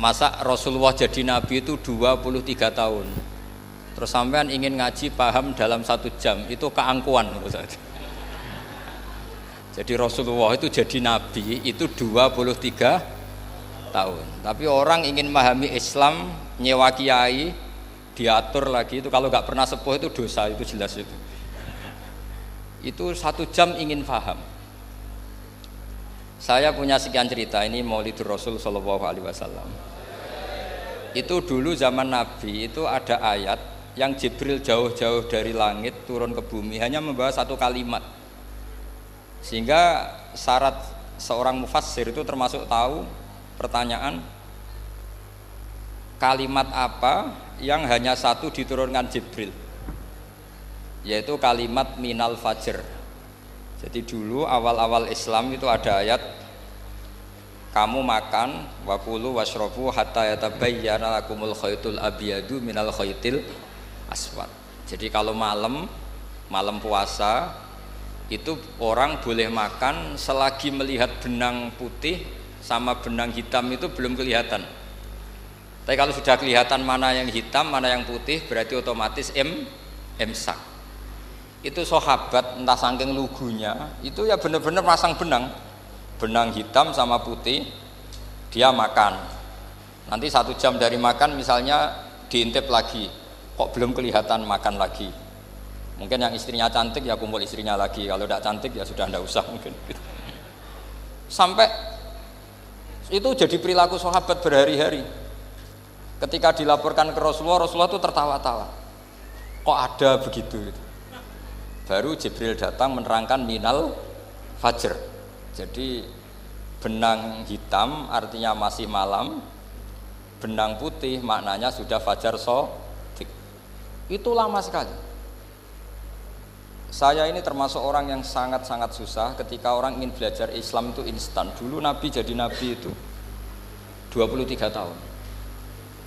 masa Rasulullah jadi nabi itu 23 tahun. Terus sampean ingin ngaji paham dalam 1 jam, itu keangkuhan. Jadi Rasulullah itu jadi nabi itu 23 tahun. Tapi orang ingin memahami Islam, nyewa kiai, diatur lagi itu kalau nggak pernah sepuh itu dosa, itu jelas itu. Itu 1 jam ingin paham. Saya punya sekian cerita, ini Maulidur Rasul Shallallahu Alaihi Wasallam. Itu dulu zaman Nabi itu ada ayat yang Jibril jauh-jauh dari langit turun ke bumi hanya membawa 1 kalimat. Sehingga syarat seorang mufassir itu termasuk tahu pertanyaan kalimat apa yang hanya 1 diturunkan Jibril, yaitu kalimat minal fajr. Jadi dulu awal-awal Islam itu ada ayat kamu makan wakulu washrobu hatta yatabayyana lakumul khaytul abyadu minal khaytil aswad. Jadi kalau malam puasa itu orang boleh makan selagi melihat benang putih sama benang hitam itu belum kelihatan. Tapi kalau sudah kelihatan mana yang hitam mana yang putih berarti otomatis imsak. Itu sahabat entah saking lugunya itu ya benar-benar masang benang hitam sama putih, dia makan. Nanti 1 jam dari makan misalnya diintip lagi, kok belum kelihatan, makan lagi. Mungkin yang istrinya cantik ya kumpul istrinya lagi, kalau tidak cantik ya sudah tidak usah mungkin. Sampai itu jadi perilaku sahabat berhari-hari. Ketika dilaporkan ke Rasulullah itu tertawa-tawa. Kok ada begitu? Baru Jibril datang menerangkan minal fajr. Jadi benang hitam artinya masih malam, benang putih maknanya sudah fajar shadiq. Itu lama sekali. Saya ini termasuk orang yang sangat-sangat susah ketika orang ingin belajar Islam itu instan. Dulu Nabi jadi Nabi itu 23 tahun.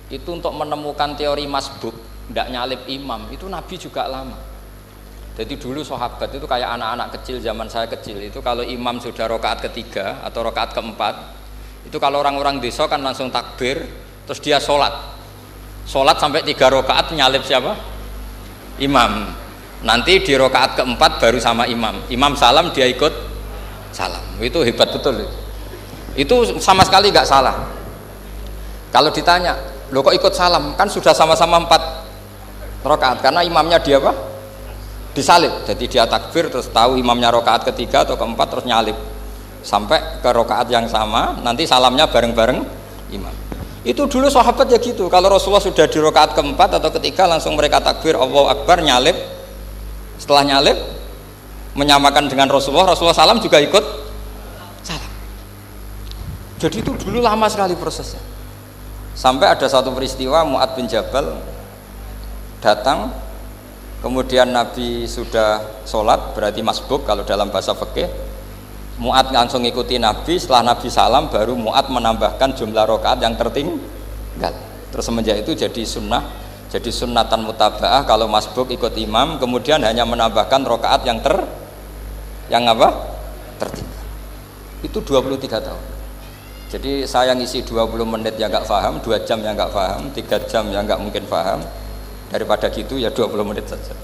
Itu untuk menemukan teori masbuk, tidak nyalip imam, itu Nabi juga lama. Jadi dulu sahabat itu kayak anak-anak kecil zaman saya kecil itu kalau imam sudah rakaat ketiga atau rakaat keempat itu kalau orang-orang desa kan langsung takbir terus dia sholat sampai 3 rakaat nyalip siapa? Imam. Nanti di rakaat keempat baru sama imam salam dia ikut salam. Itu hebat betul itu sama sekali nggak salah. Kalau ditanya lo kok ikut salam kan sudah sama-sama 4 rakaat karena imamnya dia apa? Disalib, jadi dia takbir terus tahu imamnya rakaat ketiga atau keempat terus nyalip sampai ke rakaat yang sama, nanti salamnya bareng-bareng imam. Itu dulu sahabat ya gitu, kalau Rasulullah sudah di rakaat keempat atau ketiga langsung mereka takbir Allahu Akbar nyalip, setelah nyalip menyamakan dengan Rasulullah salam juga ikut salam. Jadi itu dulu lama sekali prosesnya. Sampai ada satu peristiwa Mu'ad bin Jabal datang. Kemudian Nabi sudah sholat, berarti masbuk kalau dalam bahasa fikih. Mu'ad langsung ikuti Nabi, setelah Nabi salam baru Mu'ad menambahkan jumlah rakaat yang tertinggal. Terus semenjak itu jadi sunnah, jadi sunnatan mutaba'ah kalau masbuk ikut imam, kemudian hanya menambahkan rakaat yang tertinggal. Itu 23 tahun. Jadi saya ngisi 20 menit yang nggak paham, 2 jam yang nggak paham, 3 jam yang nggak mungkin paham. Daripada gitu ya 20 menit saja.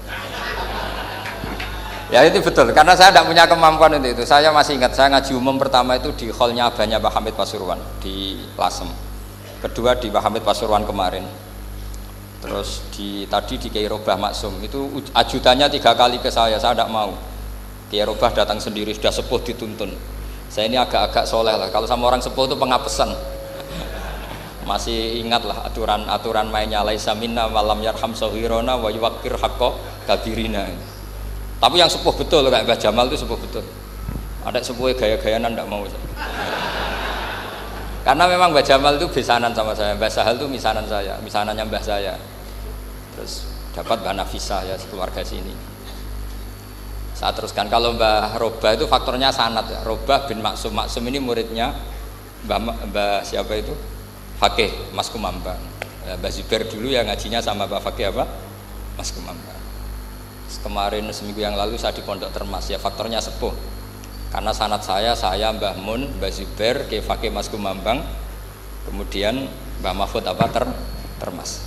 Ya itu betul, karena saya tidak punya kemampuan untuk itu. Saya masih ingat, saya ngaji umum pertama itu di hallnya abahnya Pak Hamid Pasuruan di Lasem. Kedua di Pak Hamid Pasuruan kemarin. Terus tadi di Kiai Robah Maksum, itu ajudannya 3 kali ke saya tidak mau. Kiai Robah datang sendiri, sudah sepuh dituntun. Saya ini agak-agak soleh lah, kalau sama orang sepuh itu pengapesan. Masih ingatlah aturan mainnya laisa minna walam yarham sahirona wa yuwaqqir haqqa kabirina. Tapi yang sepuh betul kayak Mbah Jamal itu sepuh betul. Ada sepuh gaya-gayanan enggak mau. Karena memang Mbah Jamal itu besanan sama saya, Mbah Sahal itu misanannya Mbah saya. Terus dapat Mbah Nafisah ya keluarga sini. Saya teruskan kalau Mbah Robah itu faktornya sanad ya. Robah bin Maksum ini muridnya Mbah siapa itu? Fakih Mas Kumambang. Mbah Zubair dulu ya ngajinya sama Mbah Fakih apa? Mas Kumambang. Kemarin seminggu yang lalu saya di Pondok Termas ya faktornya sepuh. Karena sanad saya Mbah Mun, Mbah Zubair, Kiai Fakih Mas Kumambang, Kemudian Mbah Mahfud termas.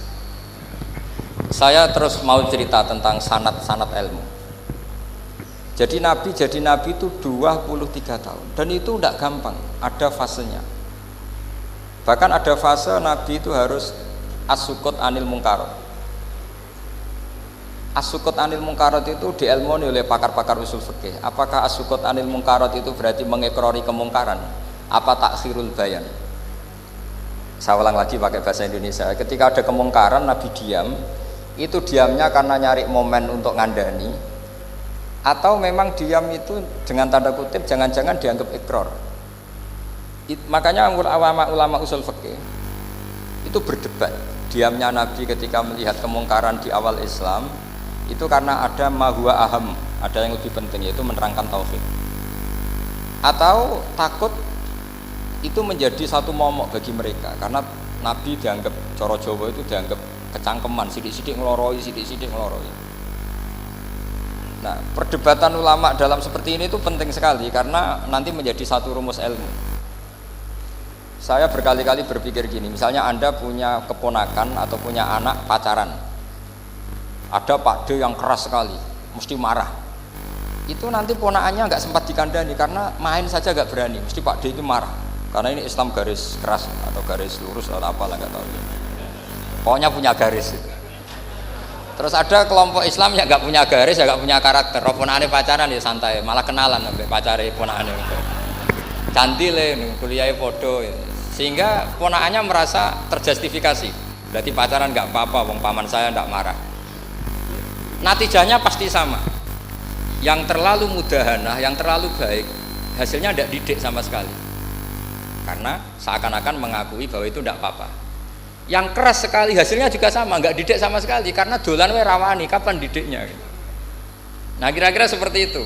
Saya terus mau cerita tentang sanad-sanad ilmu. Jadi Nabi itu 23 tahun dan itu tidak gampang, ada fasenya. Bahkan ada fase Nabi itu harus as-sukut anil mungkarat. As-sukut anil mungkarat itu diilmoni oleh pakar-pakar usul fikih. Apakah as-sukut anil mungkarat itu berarti mengikrori kemungkaran? Apa takhirul bayan? Saya ulang lagi pakai bahasa Indonesia. Ketika ada kemungkaran Nabi diam, itu diamnya karena nyari momen untuk ngandani, atau memang diam itu dengan tanda kutip jangan-jangan dianggap ikrar. Makanya ulama usul fikih itu berdebat. Diamnya Nabi ketika melihat kemungkaran di awal Islam itu karena ada mahwa aham, ada yang lebih penting, yaitu menerangkan tauhid, atau takut itu menjadi satu momok bagi mereka karena Nabi dianggap coro Jawa itu dianggap kecangkeman, sidik-sidik ngeloroi. Nah, perdebatan ulama dalam seperti ini itu penting sekali karena nanti menjadi satu rumus ilmu. Saya berkali-kali berpikir gini, misalnya Anda punya keponakan atau punya anak pacaran, ada Pak D yang keras sekali, mesti marah. Itu nanti ponakannya nggak sempat dikandani karena main saja nggak berani, mesti Pak D itu marah. Karena ini Islam garis keras atau garis lurus atau apalah nggak tahu. Pokoknya punya garis. Terus ada kelompok Islam yang nggak punya garis, ya nggak punya karakter. Ponakane pacaran ya santai, malah kenalan sampai pacare ponakane. Cantik le, kuliahnya podo. Sehingga ponakannya merasa terjustifikasi. Berarti pacaran nggak apa-apa, wong paman saya nggak marah. Natijahnya pasti sama. Yang terlalu mudahanah, yang terlalu baik, hasilnya tidak didik sama sekali. Karena seakan-akan mengakui bahwa itu tidak apa-apa. Yang keras sekali hasilnya juga sama, nggak didik sama sekali karena dolan we rawani, kapan didiknya? Nah kira-kira seperti itu.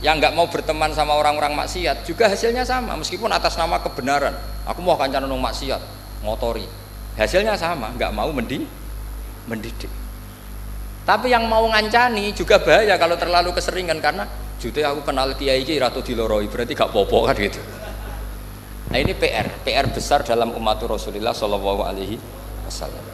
Yang nggak mau berteman sama orang-orang maksiat juga hasilnya sama, meskipun atas nama kebenaran. Aku mau kancanan nang maksiat, ngotori. Hasilnya sama, nggak mau mendidik. Tapi yang mau ngancani juga bahaya kalau terlalu keseringan karena jute aku kenal kiai iki ratu diloroi, berarti gak popo kan gitu. Nah ini PR besar dalam umat Rasulullah Shallallahu Alaihi Wasallam.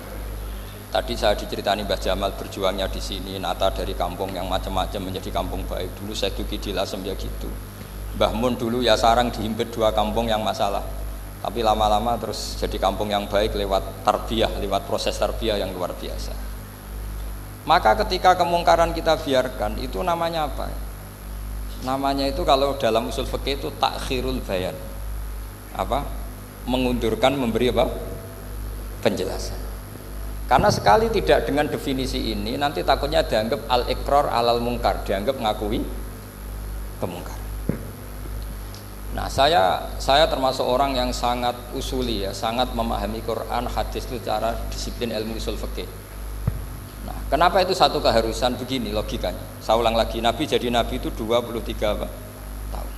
Tadi saya diceritani Mbah Jamal berjuangnya di sini, nata dari kampung yang macam-macam menjadi kampung baik. Dulu saya Duki di Lasem ya gitu. Mbah Mun dulu ya sarang dihimpit 2 kampung yang masalah. Tapi lama-lama terus jadi kampung yang baik lewat tarbiyah, lewat proses tarbiyah yang luar biasa. Maka ketika kemungkaran kita biarkan, itu namanya apa? Namanya itu kalau dalam usul fikih itu takhirul bayan. Apa? Mengundurkan, memberi apa? Penjelasan. Karena sekali tidak dengan definisi ini, nanti takutnya dianggap al-iqrar alal mungkar, dianggap ngakui kemungkaran. Nah, saya termasuk orang yang sangat usuli ya, sangat memahami Quran, hadis itu secara disiplin ilmu usul fikih. Nah, kenapa itu satu keharusan begini logikanya? Saya ulang lagi, Nabi jadi Nabi itu 23 tahun.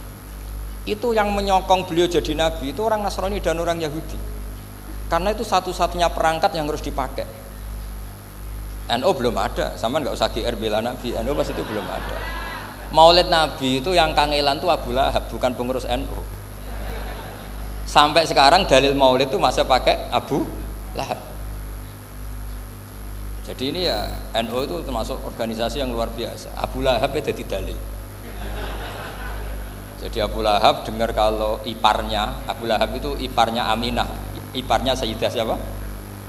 Itu yang menyokong beliau jadi Nabi itu orang Nasrani dan orang Yahudi. Karena itu satu-satunya perangkat yang harus dipakai. NU belum ada, sama nggak usah GR bela Nabi, NU pas itu belum ada. Maulid Nabi itu yang kangelan itu Abu Lahab, bukan pengurus NU. Sampai sekarang dalil Maulid itu masih pakai Abu Lahab. Jadi ini ya NU itu termasuk organisasi yang luar biasa. Abu Lahab itu jadi dalil. Jadi Abu Lahab dengar kalau iparnya, Abu Lahab itu iparnya Aminah, iparnya Sayyidah siapa?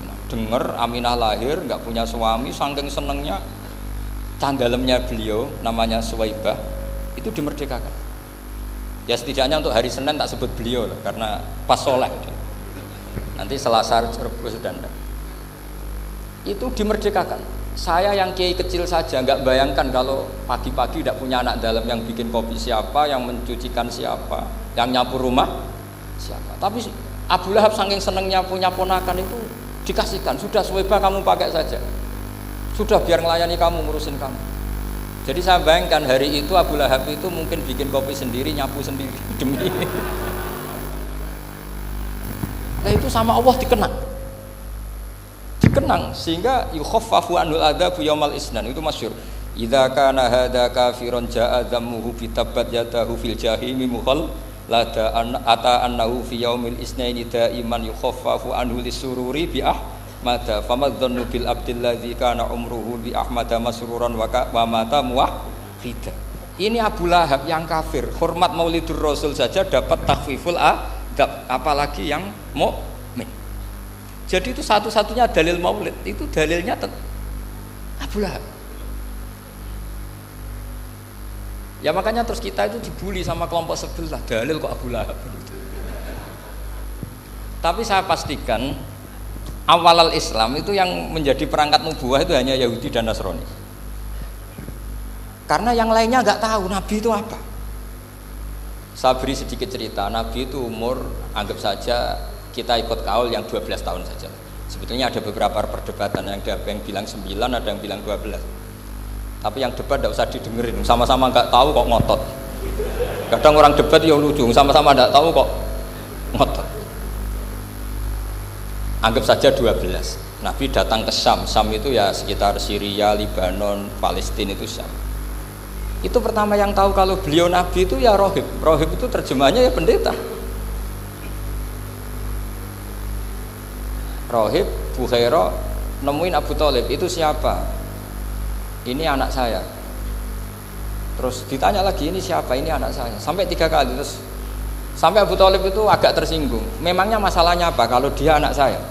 Nah, dengar Aminah lahir nggak punya suami, saking senengnya tanggalemnya beliau namanya Suwaibah itu dimerdekakan. Ya setidaknya untuk hari Senin tak sebut beliau loh, karena pas soleh. Nanti Selasa Rebus dan itu dimerdekakan. Saya yang kiai kecil saja nggak bayangkan kalau pagi-pagi tidak punya anak dalam yang bikin kopi siapa, yang mencucikan siapa, yang nyapu rumah siapa. Tapi Abu Lahab saking senengnya punya ponakan itu dikasihkan, sudah Suwaibah kamu pakai saja, sudah biar melayani kamu, ngurusin kamu. Jadi saya bayangkan hari itu Abu Lahab itu mungkin bikin kopi sendiri, nyapu sendiri demi ini. Nah itu sama Allah dikenang sehingga yukhaffafu anul adzabu yaumal isnan, itu masyhur. Idza kana hadza kafiron jaa dhammuhu bi tabbat yadahu fil jahimi lada ata annahu fi yaumil isnaini daiman yukhaffafu anhu lisururi bi ahmada famadzannu bil abdil ladzi kana umruhu bi ahmada masruran wa mata muwahhida. Ini Abu Lahab yang kafir, hormat Maulidur Rasul saja dapat takhfiful adab, apalagi yang mukmin. Jadi itu satu-satunya dalil Maulid, itu dalilnya Abu Lahab. Ya makanya terus kita itu dibully sama kelompok sebelah, dalil kok Abu Lahab. Tapi saya pastikan awal Islam itu yang menjadi perangkat nubuah itu hanya Yahudi dan Nasrani. Karena yang lainnya nggak tahu Nabi itu apa. Saya beri sedikit cerita. Nabi itu umur, anggap saja kita ikut kaul yang 12 tahun saja. Sebetulnya ada beberapa perdebatan, yang bilang 9, ada yang bilang 12. Tapi yang debat tidak usah didengerin, sama-sama nggak tahu kok ngotot. Kadang orang debat ya lucu, sama-sama nggak tahu kok ngotot. Anggap saja 12. Nabi datang ke Syam. Syam itu ya sekitar Syria, Lebanon, Palestina, itu Syam. Itu pertama yang tahu kalau beliau Nabi itu ya rohib. Rohib itu terjemahnya ya pendeta. Rohib, Bukhaira nemuin Abu Thalib, itu siapa? Ini anak saya. Terus ditanya lagi, ini siapa? Ini anak saya. Sampai 3 kali. Terus sampai Abu Thalib itu agak tersinggung. Memangnya masalahnya apa kalau dia anak saya?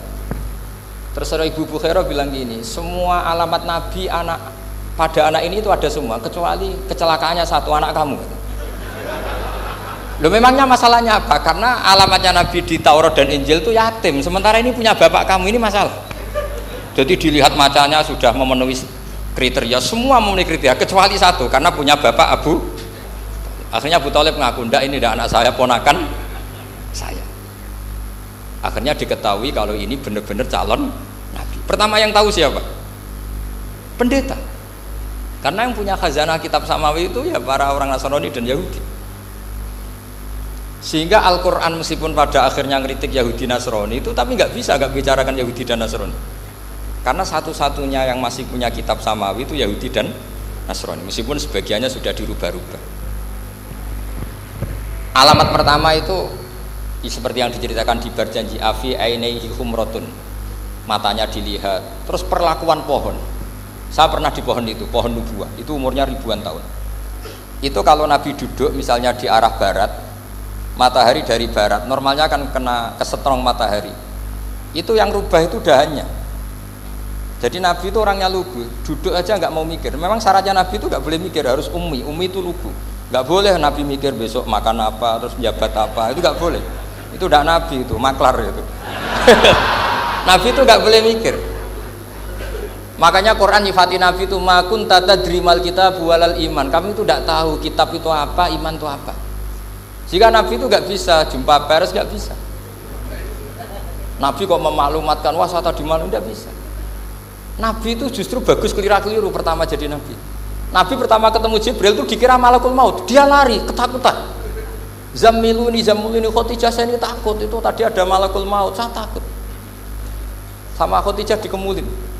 Terus Ibu Bukhaira bilang gini, semua alamat Nabi pada anak ini itu ada semua, kecuali kecelakaannya satu, anak kamu. Loh, memangnya masalahnya apa? Karena alamatnya Nabi di Taurat dan Injil itu yatim, sementara ini punya bapak kamu, ini masalah. Jadi dilihat macanya sudah memenuhi kriteria, semua memenuhi kriteria kecuali satu, karena punya bapak Abu. Akhirnya Abu Thalib ngaku, ndak, ini ndak anak saya, ponakan saya. Akhirnya diketahui kalau ini benar-benar calon Nabi. Pertama yang tahu siapa? Pendeta. Karena yang punya khazanah kitab samawi itu ya para orang Nasrani dan Yahudi. Sehingga Al-Quran meskipun pada akhirnya ngeritik Yahudi Nasrani itu, tapi nggak bisa nggak bicarakan Yahudi dan Nasrani. Karena satu-satunya yang masih punya kitab samawi itu Yahudi dan Nasrani, meskipun sebagiannya sudah dirubah-rubah. Alamat pertama itu seperti yang diceritakan di berjanji afi ainaihi humratun, matanya dilihat. Terus perlakuan pohon. Saya pernah di pohon itu, pohon nubuah, itu umurnya ribuan tahun. Itu kalau Nabi duduk misalnya di arah barat, matahari dari barat, normalnya akan kena kesetrong matahari. Itu yang rubah itu dahannya. Jadi Nabi itu orangnya lugu, duduk aja nggak mau mikir. Memang syaratnya Nabi itu nggak boleh mikir, harus ummi itu lugu. Nggak boleh Nabi mikir besok makan apa, terus jabat apa, itu nggak boleh. Itu udah Nabi, itu maklar itu. Nabi itu nggak boleh mikir. Makanya Quran nyifati Nabi itu makun tata drimal kitab walal iman. Kami itu tidak tahu kitab itu apa, iman itu apa. Jika Nabi itu nggak bisa jumpa pers, nggak bisa. Nabi kok memaklumatkan wah saya tadi malam, nggak bisa. Nabi itu justru bagus keliru pertama jadi Nabi. Nabi pertama ketemu Jibril itu dikira malakul maut, dia lari ketakutan. Zamiluni Khotijah, saya ini takut, itu tadi ada malakul maut, saya takut. Sama Khotijah dikemulin.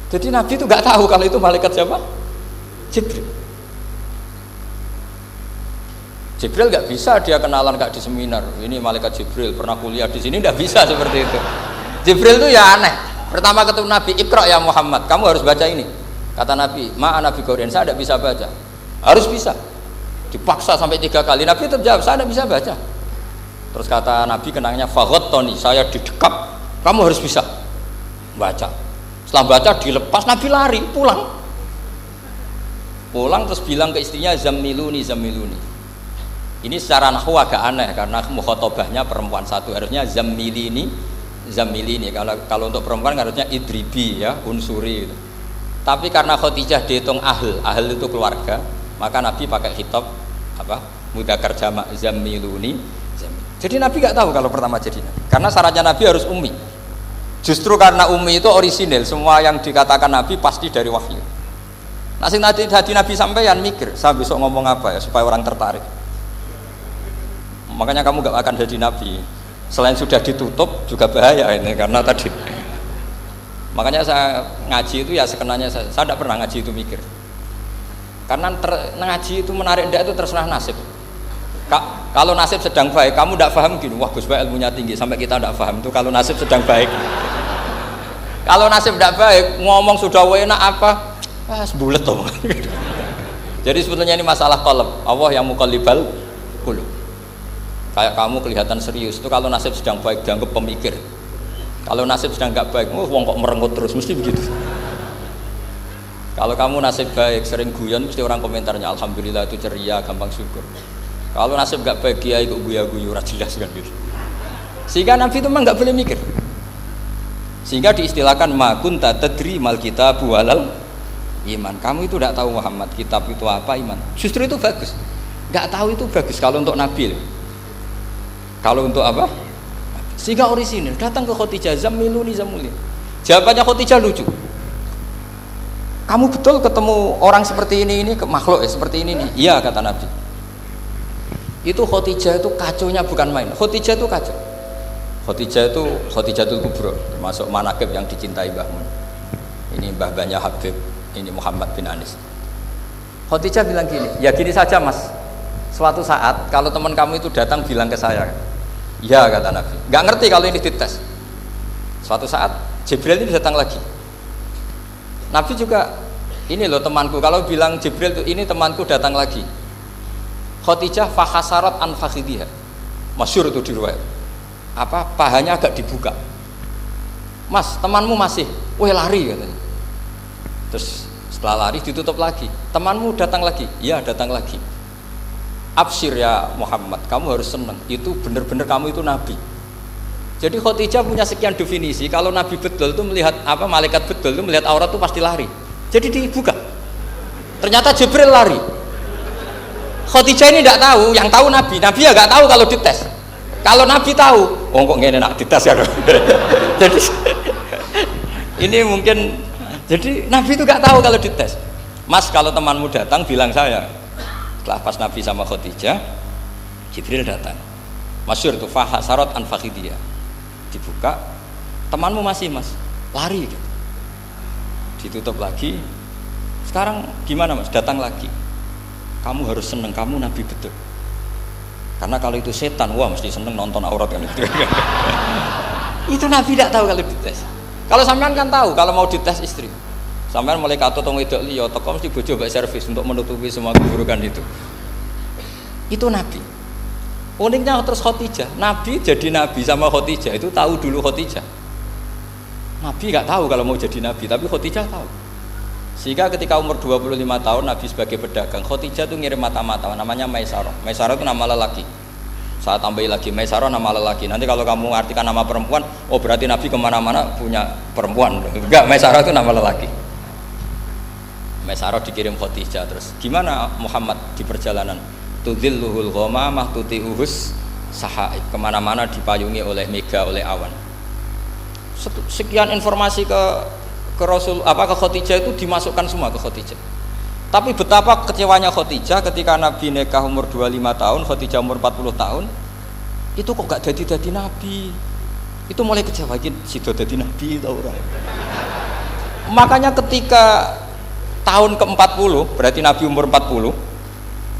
Jadi Nabi itu nggak tahu kalau itu malaikat siapa? Jibril. Jibril nggak bisa dia kenalan nggak di seminar. Ini malaikat Jibril pernah kuliah di sini, nggak bisa seperti itu. Jibril itu ya aneh. Pertama ketemu Nabi, Iqra ya Muhammad, kamu harus baca ini. Kata Nabi, ma'ana bi Qur'an, saya tidak bisa baca. Harus bisa. Dipaksa sampai 3 kali. Nabi terjawab, saya tidak bisa baca. Terus kata Nabi kenangnya, faghattani, saya didekap. Kamu harus bisa baca. Setelah baca dilepas, Nabi lari pulang terus bilang ke istrinya zamiluni. Ini secara nahwu agak aneh karena mukhatabahnya perempuan satu, harusnya zamilini. Kalau untuk perempuan harusnya idribi ya, unsuri gitu. Tapi karena Khadijah dihitung ahl itu keluarga, maka Nabi pakai khitab mudzakkar jamak zamiluni. Jadi Nabi nggak tahu kalau pertama jadi Nabi, karena syaratnya Nabi harus ummi. Justru karena ummi itu orisinil, semua yang dikatakan Nabi pasti dari wahyu. Nah, sing hati Nabi sampeyan mikir, saya besok ngomong apa ya supaya orang tertarik. Makanya kamu gak akan jadi Nabi. Selain sudah ditutup juga bahaya ini, karena tadi. Makanya saya ngaji itu ya sekenanya saya tidak pernah ngaji itu mikir. Karena ngaji itu menarik ndak itu terserah nasib. Kalau nasib sedang baik, kamu tidak paham gini, wah Gus Baik ilmunya tinggi sampai kita tidak paham itu kalau nasib sedang baik. Kalau nasib tidak baik, ngomong sudah enak apa, sebulet tuh. Jadi sebetulnya ini masalah qalb. Allah yang muqallibal qulub. Kayak kamu kelihatan serius itu kalau nasib sedang baik dianggap pemikir. Kalau nasib sedang nggak baik, wong kok merenggut terus, mesti begitu. Kalau kamu nasib baik, sering guyon, mesti orang komentarnya alhamdulillah itu ceria, gampang syukur. Kalau nasib nggak baik, kiai kok guya-guyu, jelas kan gitu. Sehingga Nabi itu memang nggak boleh mikir. Sehingga diistilahkan ma kunta tadri mal kitabu walal iman. Kamu itu tidak tahu Muhammad, kitab itu apa, iman. Justru itu bagus. Nggak tahu itu bagus kalau untuk Nabi. Kalau untuk apa? Sehingga orisinil datang ke Khadijah, zammiluni zammuli. Jawabannya Khadijah lucu. Kamu betul ketemu orang seperti ini ke makhluk ya seperti ini nih. Iya kata Nabi. Itu Khadijah itu kacaunya bukan main. Khadijah itu kacau. Khadijah itu kubro, termasuk manaqib yang dicintai Mbah Mun. Ini mbah-mbahnya Habib, ini Muhammad bin Anis. Khadijah bilang gini, ya gini saja Mas. Suatu saat kalau teman kamu itu datang bilang ke saya, ya kata Nabi. Nggak ngerti kalau ini dites. Suatu saat Jibril ini datang lagi. Nabi juga, ini loh temanku. Kalau bilang Jibril itu ini temanku datang lagi. Khadijah fahasarat an fakhidiha. Masyhur itu di riwayat. Apa pahanya agak dibuka. Mas, temanmu masih, lari katanya. Terus setelah lari ditutup lagi. Temanmu datang lagi. Iya, datang lagi. Absyir ya Muhammad, kamu harus senang. Itu benar-benar kamu itu nabi. Jadi Khadijah punya sekian definisi. Kalau nabi betul itu melihat apa malaikat betul itu melihat aurat itu pasti lari. Jadi dibuka. Ternyata Jibril lari. Khadijah ini tidak tahu, yang tahu Nabi ya nggak tahu kalau dites. Kalau Nabi tahu, kok ngene nak dites ya. Jadi ini mungkin, jadi Nabi itu nggak tahu kalau dites. Mas kalau temanmu datang bilang saya. Setelah pas Nabi sama Khadijah, Jibril datang. Masyhur tuh fahasarat an fakhidiyah. Dibuka, temanmu masih Mas, lari gitu. Ditutup lagi. Sekarang gimana Mas? Datang lagi. Kamu harus seneng, kamu Nabi betul. Karena kalau itu setan, wah mesti seneng nonton aurat kan itu. Itu Nabi tidak tahu kalau dites. Kalau sampean kan tahu kalau mau dites istri. Sampean mulai kato tong wedok liya teko mesti bojo mbak servis untuk menutupi semua keburukan itu. Itu Nabi. Uniknya terus Khadijah, Nabi jadi Nabi sama Khadijah itu tahu dulu Khadijah. Nabi nggak tahu kalau mau jadi Nabi, tapi Khadijah tahu. Sehingga ketika umur 25 tahun Nabi sebagai pedagang, Khadijah itu ngirim mata-mata namanya Maisarah. Maisarah itu nama lelaki. Saya tambahin lagi Maisarah nama lelaki. Nanti kalau kamu artikan nama perempuan, oh berarti Nabi kemana-mana punya perempuan. Enggak, Maisarah itu nama lelaki. Maisarah dikirim Khadijah. Terus gimana Muhammad di perjalanan? Tudzilluhul ghamamah tuti'uhus sahaib. Kemana-mana dipayungi oleh mega, oleh awan. Sekian informasi ke Rasul ke Khadijah itu dimasukkan semua ke Khadijah. Tapi betapa kecewanya Khadijah ketika Nabi nikah umur 25 tahun, Khadijah umur 40 tahun. Itu kok gak jadi Nabi. Itu mulai kecewa gitu, sido jadi Nabi tau ora. Makanya ketika tahun ke-40, berarti Nabi umur 40,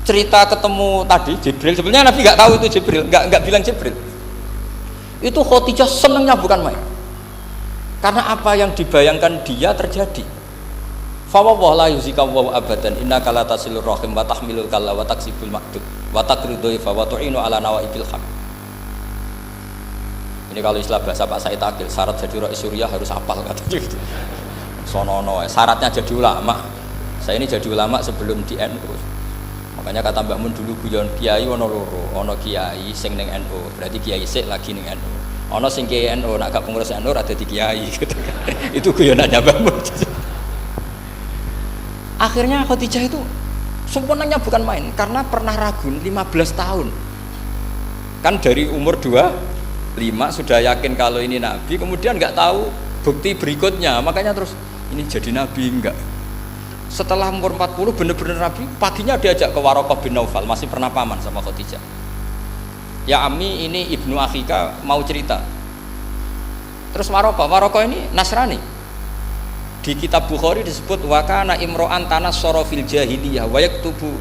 cerita ketemu tadi Jibril, sebenarnya Nabi gak tahu itu Jibril, gak bilang Jibril. Itu Khadijah senengnya bukan main. Karena apa yang dibayangkan dia terjadi. Fa la yuzika wa abadan innaka la tasilur rahim wa tahmilul kalla wa taksibul maqdud wa taqridu fa wa tu'inu ala nawaibil haq. Ini kalau istilah bahasa Pak Said Akil, syarat jadi rais Suriah harus hafal katanya gitu. Sonono, syaratnya jadi ulama. Saya ini jadi ulama sebelum di NU. Makanya kata Mbah Mun dulu guyon kiai ono loro, ono kiai sing ning NU, berarti kiai sik lagi ning NU. Ono sing kiai NU nak gak pengurus NU ada di kiai gitu. Itu guyonannya Mbah Mun. Akhirnya Khadijah itu sebenarnya bukan main karena pernah ragu 15 tahun. Kan dari umur 25 sudah yakin kalau ini nabi, kemudian nggak tahu bukti berikutnya, makanya terus ini jadi nabi enggak. Setelah umur 40 benar-benar nabi, paginya diajak ke Waraqah bin Naufal, masih pernah paman sama Khadijah. Ya Ami, ini ibnu Akhika mau cerita. Terus Waraqah ini Nasrani. Di kitab Bukhari disebut wakana imro'an tanas sorofil jahiliyah wa yaktubu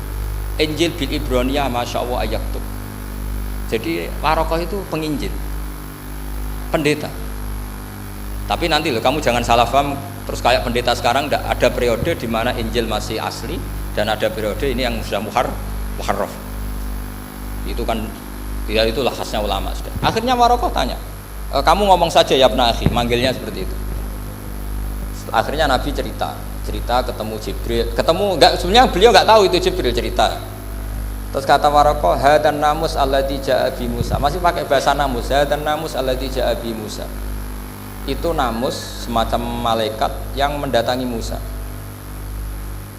Injil bil Ibraniyah, masya Allah ayaktub. Jadi Warokoh itu penginjil, pendeta. Tapi nanti loh, kamu jangan salah paham terus kayak pendeta sekarang. Ada periode di mana Injil masih asli dan ada periode ini yang sudah muharraf. Itu kan ya itulah khasnya ulama sudah. Akhirnya Warokoh tanya, kamu ngomong saja ya Ibn Akhi, manggilnya seperti itu. Akhirnya Nabi cerita ketemu Jibril, enggak, sebenarnya beliau enggak tahu itu Jibril cerita. Terus kata Warokoh, hadan namus alladzi ja'a bi Musa. Masih pakai bahasa namus, hadan namus alladzi ja'a bi Musa. Itu namus semacam malaikat yang mendatangi Musa.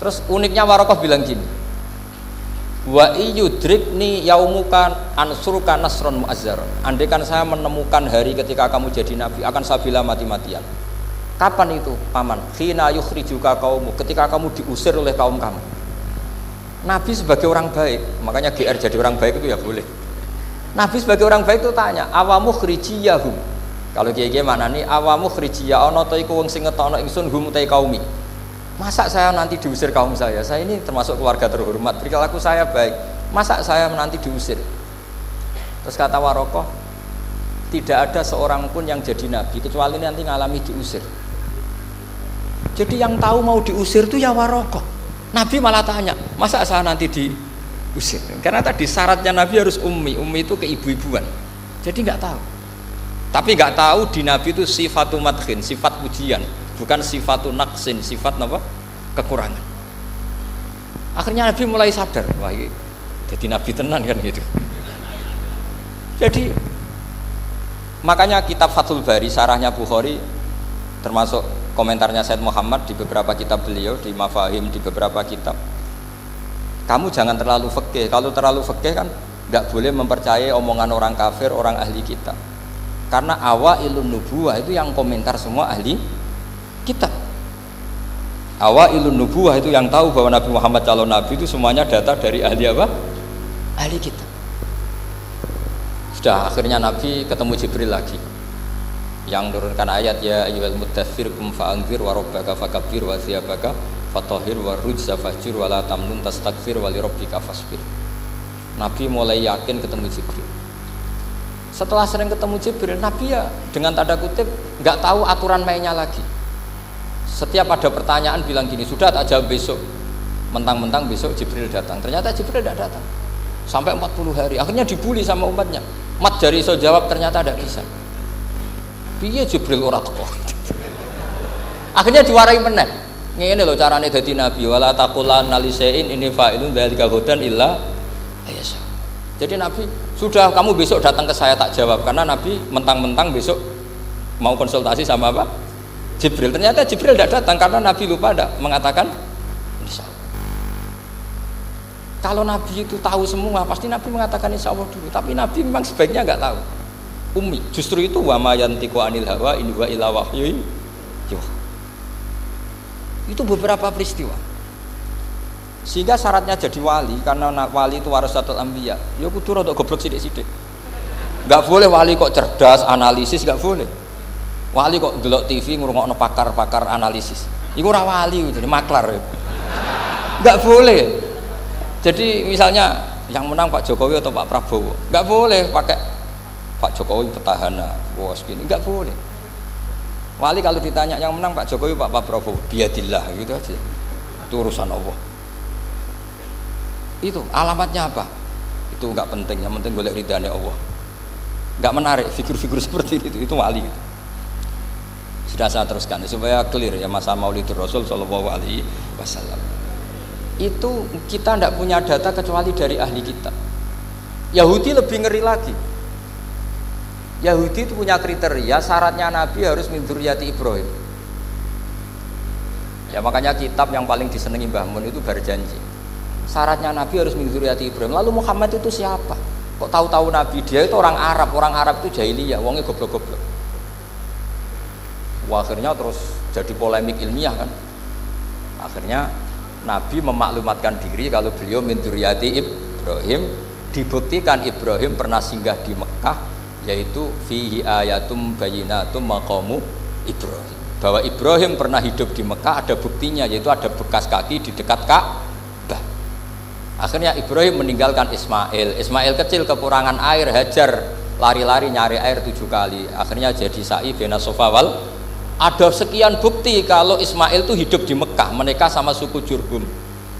Terus uniknya Warokoh bilang gini, wa iyudrikni yaumuka ansuruka nasron mu'azzaron. Andai kan saya menemukan hari ketika kamu jadi nabi, akan saya bela mati-matian. Kapan itu paman? Khina yukhrijuka kaumu, ketika kamu diusir oleh kaum kamu. Nabi sebagai orang baik, makanya GR jadi orang baik itu ya boleh. Nabi sebagai orang baik itu tanya, awamu khrijiyahum. Kalau kiai-kiai mana nih, awamu khrijiyah ana ta iku wong sing ngetokno ingsun hum ta kaumi. Masa saya nanti diusir kaum saya? Saya ini termasuk keluarga terhormat, perilaku saya baik. Masa saya nanti diusir? Terus kata Warokoh, tidak ada seorang pun yang jadi nabi kecuali nanti ngalami diusir. Jadi yang tahu mau diusir itu ya Warokoh. Nabi malah tanya, masa saya nanti diusir? Karena tadi syaratnya Nabi harus ummi itu keibu-ibuan. Jadi nggak tahu. Tapi nggak tahu di Nabi itu sifatu madkhin, sifat pujian, bukan sifatu naqsin, sifat apa? Kekurangan. Akhirnya Nabi mulai sadar, wah ini jadi Nabi tenan kan gitu. Jadi makanya kitab Fathul Bari, sarahnya Bukhari, termasuk komentarnya Said Muhammad di beberapa kitab beliau, di Mafahim, di beberapa kitab. Kamu jangan terlalu fikih. Kalau terlalu fikih kan nggak boleh mempercayai omongan orang kafir, orang ahli kitab. Karena awailun nubuwah itu yang komentar semua ahli kitab. Awailun nubuwah itu yang tahu bahwa Nabi Muhammad calon nabi itu semuanya data dari ahli apa? Ahli kitab. Sudah akhirnya Nabi ketemu Jibril lagi yang turunkan ayat ya ayyuhal muddatsir qum fa'anzir wa rabbaka fakabbir wa thiyabaka fatahhir wa rujza fahjur wa la tamnun tastakbir wa li rabbika fasbir. Nabi mulai yakin ketemu Jibril. Setelah sering ketemu Jibril, Nabi ya dengan tanda kutip nggak tahu aturan mainnya lagi. Setiap ada pertanyaan bilang gini, sudah tak jawab besok. Mentang-mentang besok Jibril datang. Ternyata Jibril tidak datang. Sampai 40 hari. Akhirnya dibully sama umatnya. Mat jari iso jawab ternyata tidak bisa. Piye Jibril ora teko. Akhirnya diwarai meneh. Ngene lho carane dadi nabi, wala taqulanna lisein ini fa'ilun dzalika hudan illa ayasa. Jadi Nabi, sudah kamu besok datang ke saya tak jawab, karena Nabi mentang-mentang besok mau konsultasi sama apa? Jibril. Ternyata Jibril tidak datang karena Nabi lupa tidak mengatakan insya Allah. Kalau Nabi itu tahu semua, pasti Nabi mengatakan insya Allah dulu. Tapi Nabi memang sebaiknya nggak tahu. Ummi. Justru itu wa ma yantiqu anil hawa in huwa illa wahyu yuha. Itu beberapa peristiwa. Sehingga syaratnya jadi wali, karena wali itu warasatul anbiya, ya kudu rada goblok sithik-sithik. Enggak boleh wali kok cerdas, analisis, enggak boleh. Wali kok delok TV ngrungokno pakar-pakar analisis. Iku ora wali, jadi maklar. Enggak boleh. Jadi misalnya yang menang Pak Jokowi atau Pak Prabowo, enggak boleh pakai Pak Jokowi petahana, bos gini, enggak boleh. Wali kalau ditanya yang menang Pak Jokowi Pak Prabowo, biadillah gitu aja. Itu urusan Allah. Itu alamatnya apa? Itu enggak penting, yang penting golek ridhanya Allah. Enggak menarik figur-figur seperti itu wali gitu. Sudah saya teruskan supaya clear ya masa Maulidur Rasul sallallahu alaihi wasallam. Itu kita tidak punya data kecuali dari ahli kitab. Yahudi lebih ngeri lagi. Yahudi itu punya kriteria syaratnya Nabi harus min dzurriyyati Ibrahim. Ya makanya kitab yang paling disenangi Mbah Mun itu berjanji. Syaratnya Nabi harus min dzurriyyati Ibrahim. Lalu Muhammad itu siapa? Kok tahu-tahu Nabi? Dia itu orang Arab. Orang Arab itu jahiliyah, wongnya goblok-goblok. Wah, akhirnya terus jadi polemik ilmiah kan. Akhirnya Nabi memaklumatkan diri kalau beliau min dzurriyyati Ibrahim. Dibuktikan Ibrahim pernah singgah di Mekah, yaitu fihi ayatum bayyinatum maqamu Ibrahim. Bahwa Ibrahim pernah hidup di Mekah ada buktinya, yaitu ada bekas kaki di dekat Ka'bah. Akhirnya Ibrahim meninggalkan Ismail. Ismail kecil kekurangan air, Hajar lari-lari nyari air 7 kali. Akhirnya jadi sa'i bena Safa wal. Ada sekian bukti kalau Ismail itu hidup di Mekah, menikah sama suku Jurhum.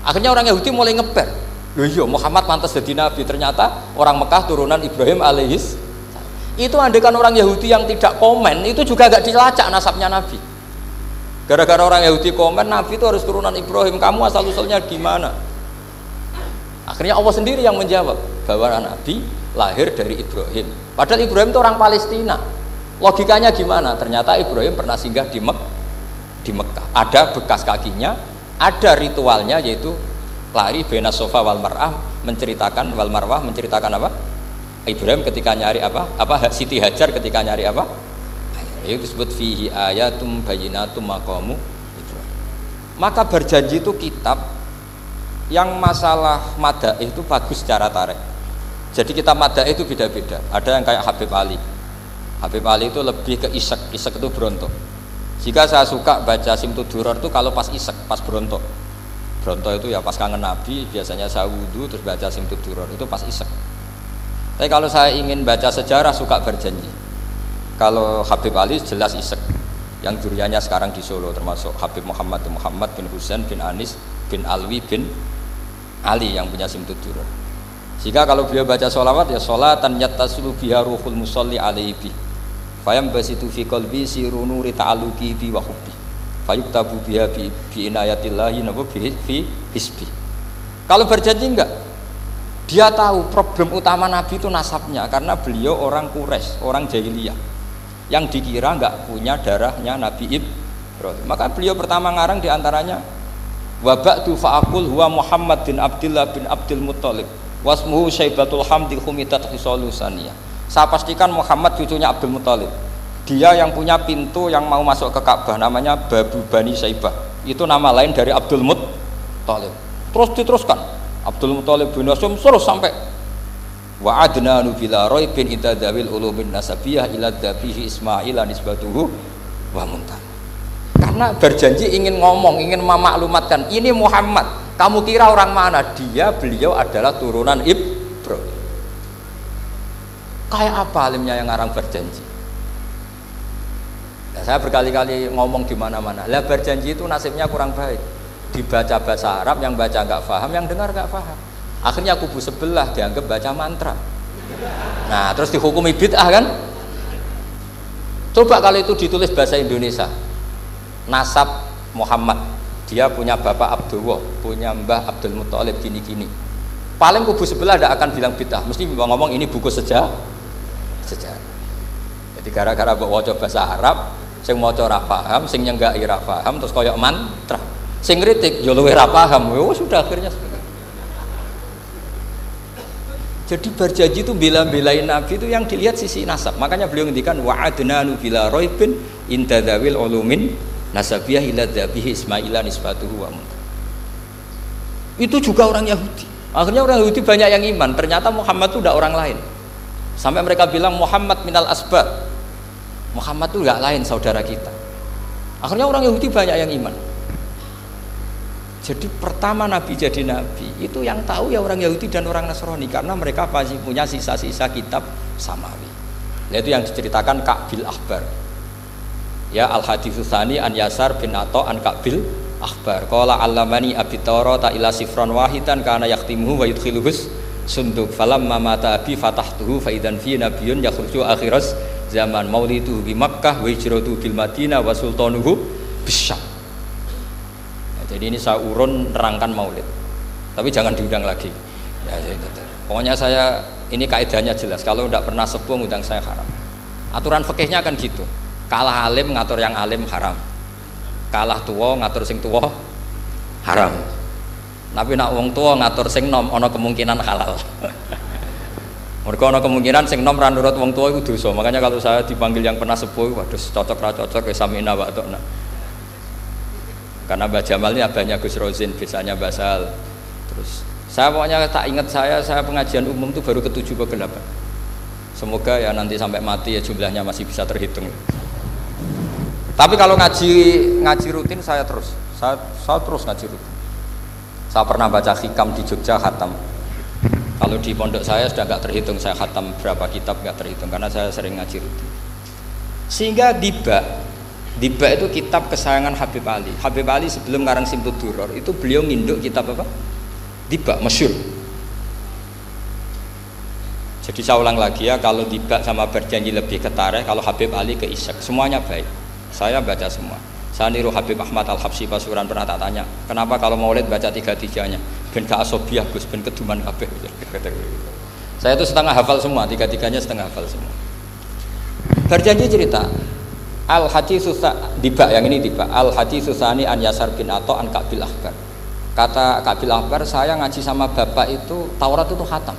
Akhirnya orang Yahudi mulai ngeper. Loh iya, Muhammad pantas jadi nabi. Ternyata orang Mekah turunan Ibrahim alaihis. Itu andekan orang Yahudi yang tidak komen, itu juga gak dilacak nasabnya nabi. Gara-gara orang Yahudi komen, nabi itu harus turunan Ibrahim. Kamu asal-usulnya gimana? Akhirnya Allah sendiri yang menjawab bahwa Nabi lahir dari Ibrahim. Padahal Ibrahim itu orang Palestina. Logikanya gimana? Ternyata Ibrahim pernah singgah di Mekah. Ada bekas kakinya, ada ritualnya yaitu lari bena Safa wal Marwah, menceritakan wal Marwah menceritakan apa? Ibrahim ketika nyari apa? Siti Hajar ketika nyari apa? Itu disebut fihi ayatum bayyinatum maqamu Ibrahim. Maka berjanji itu kitab yang masalah madaih itu bagus secara tarik. Jadi kita madaih itu beda-beda. Ada yang kayak Habib Ali. Habib Ali itu lebih ke isek itu berontok. Jika saya suka baca Simtud Duror itu kalau pas isek, pas berontok. Berontok itu ya pas kangen Nabi, biasanya saya wudhu terus baca Simtud Duror itu pas isek. Tapi kalau saya ingin baca sejarah suka berjanji. Kalau Habib Ali jelas isek. Yang duriannya sekarang di Solo termasuk Habib Muhammad bin Husain bin Anis bin Alwi bin Ali yang punya Simtud Duror. Jika kalau beliau baca sholawat ya sholatan yattasulu biha ruhul musalli alaihi bi fayam basitu fi qalbi siru nuri ta'alluqi bi wa hubbi fayuktabu biha bi inayatillahi nabu fi hisbi. Kalau berjanji enggak, dia tahu problem utama Nabi itu nasabnya karena beliau orang Quraisy, orang jahiliyah yang dikira enggak punya darahnya Nabi Ibrahim. Maka beliau pertama ngarang diantaranya wa ba'du fa'aqul huwa Muhammad bin Abdullah bin Abdul Muttalib wasmuhu Syaibatul Hamdi khumitat khisalu saniyah. Saya pastikan Muhammad cucunya Abdul Muttalib. Dia yang punya pintu yang mau masuk ke Ka'bah namanya Babu Bani Syaibah. Itu nama lain dari Abdul Muttalib. Terus diteruskan Abdul Muttalib bin Hasyim terus sampai wa adnanu bila raibin itadzawil ulumin nasabiyah ila dzabihi Ismail nisbatuhu wa muntan. Karena berjanji ingin ngomong, ingin memaklumatkan ini Muhammad, kamu kira orang mana? Beliau adalah turunan Ibrahim. Kayak apa alimnya yang ngarang berjanji? Nah, saya berkali-kali ngomong di mana-mana. Lah berjanji itu nasibnya kurang baik. Dibaca bahasa Arab, yang baca nggak paham, yang dengar nggak paham. Akhirnya kubu sebelah dianggap baca mantra. Nah, terus dihukumi bid'ah kan? Coba kalau itu ditulis bahasa Indonesia. Nasab Muhammad, dia punya bapak Abdullah, punya mbah Abdul Muttalib gini-gini. Paling kubu sebelah tidak akan bilang bid'ah, mesti ngomong ini buku sejarah. Jadi gara-gara bawa bahasa Arab, sing maca ora paham, sing nyenggaki ora paham, terus koyok mantra. Sing kritik yo luwih ora paham. Sudah akhirnya. Jadi berjanji itu bela-belain Nabi itu yang dilihat sisi nasab. Makanya beliau ngendikan wa'adnanu bila raibin intadzawil ulumin nasabiyah ila dzabihi Ismaila nisbatuhu wa muntan. Itu juga orang Yahudi. Akhirnya orang Yahudi banyak yang iman. Ternyata Muhammad itu udah orang lain. Sampai mereka bilang Muhammad minal asbab. Muhammad itu enggak lain saudara kita. Akhirnya orang Yahudi banyak yang iman. Jadi pertama Nabi jadi Nabi itu yang tahu ya orang Yahudi dan orang Nasrani karena mereka pasti punya sisa-sisa kitab samawi. Yaitu yang diceritakan Ka'bil Akhbar. Ya al-haditsus tsani an Yasar bin Atha an Ka'bil Akhbar. Qala 'allamani abi Tawrata ila sifran wahidan kana yaqtimuhu wa yudkhiluhus sunduk falamma mata abi fatahtuhu fa idan fi nabiyyun yakhruju akhiras zaman maulidu bi Makkah wa hijratu bil Madinah wa sultanuhu bisyam. Jadi ini saya urun nerangkan maulid, tapi jangan diundang lagi. Ya, pokoknya saya ini kaidahnya jelas. Kalau tidak pernah sepuh undang saya haram. Aturan fikihnya kan gitu. Kalah alim ngatur yang alim haram. Kalah tua ngatur sing tua haram. Tapi nak wong tua ngatur sing nom, ono kemungkinan halal. Mereka ono kemungkinan sing nom ra nurut wong tua itu dosa. Makanya kalau saya dipanggil yang pernah sepuh, waduh cocok ra cocok ya samina wa ta'na. Karena Mbah Jamal ini abahnya Gus Rozin, biasanya Basal. Terus saya pokoknya tak ingat saya pengajian umum itu baru ke-7 ke 8. Semoga ya nanti sampai mati ya jumlahnya masih bisa terhitung. Tapi kalau ngaji rutin saya terus ngaji rutin. Saya pernah baca hikam di Jogja khatam. Kalau di pondok saya sudah nggak terhitung saya khatam berapa kitab, nggak terhitung karena saya sering ngaji rutin. Sehingga Diba itu kitab kesayangan Habib Ali. Habib Ali sebelum ngarang Simtud Duror itu beliau nginduk kitab apa? Diba, masyhur. Jadi saya ulang lagi ya, kalau Diba sama Berjanji lebih ke tarikh, kalau Habib Ali ke Isak, semuanya baik. Saya baca semua. Saya niru Habib Ahmad Al-Habsyi Pasuruan, pernah tak tanya, kenapa kalau Maulid baca tiga-tiganya? Ben ka asobiah Gus, ben keduman kabeh. Saya itu setengah hafal semua, tiga-tiganya setengah hafal semua. Berjanji cerita Al-Hadis Diba, yang ini Diba. Al-Hadis Susani an Yasar bin Atha an Kabil Akbar. Kata Kabil Akbar, saya ngaji sama bapak itu Taurat itu khatam.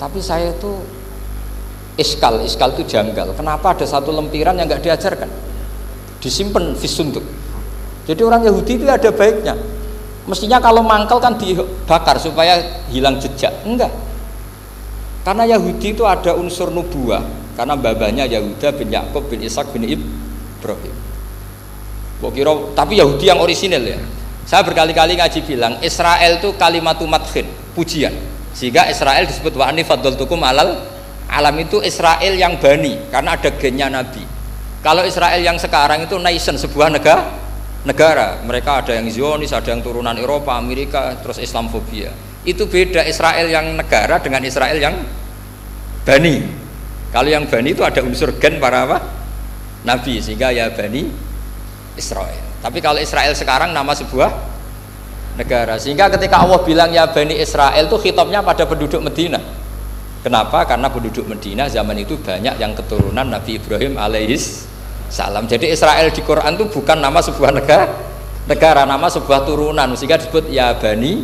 Tapi saya itu iskal itu janggal. Kenapa ada satu lempiran yang nggak diajarkan? Disimpan fisunduk. Jadi orang Yahudi itu ada baiknya. Mestinya kalau mangkal kan dibakar supaya hilang jejak. Enggak. Karena Yahudi itu ada unsur nubuah. Karena babanya Yahuda bin Yakub bin Ishak bin Ibrahim. Tapi Yahudi yang orisinal ya. Saya berkali-kali ngaji bilang Israel itu kalimatu madhin, pujian. Sehingga Israel disebut wa anni faddaltukum alal alam, itu Israel yang bani karena ada gennya Nabi. Kalau Israel yang sekarang itu nation, sebuah negara. Mereka ada yang Zionis, ada yang turunan Eropa, Amerika, terus Islamfobia. Itu beda Israel yang negara dengan Israel yang bani. Kalau yang bani itu ada unsur gen para apa? Nabi, sehingga ya bani Israel. Tapi kalau Israel sekarang nama sebuah negara. Sehingga ketika Allah bilang ya bani Israel itu khitabnya pada penduduk Medina. Kenapa? Karena penduduk Medina zaman itu banyak yang keturunan Nabi Ibrahim alaihis salam. Jadi Israel di Quran itu bukan nama sebuah negara, nama sebuah turunan. Sehingga disebut ya bani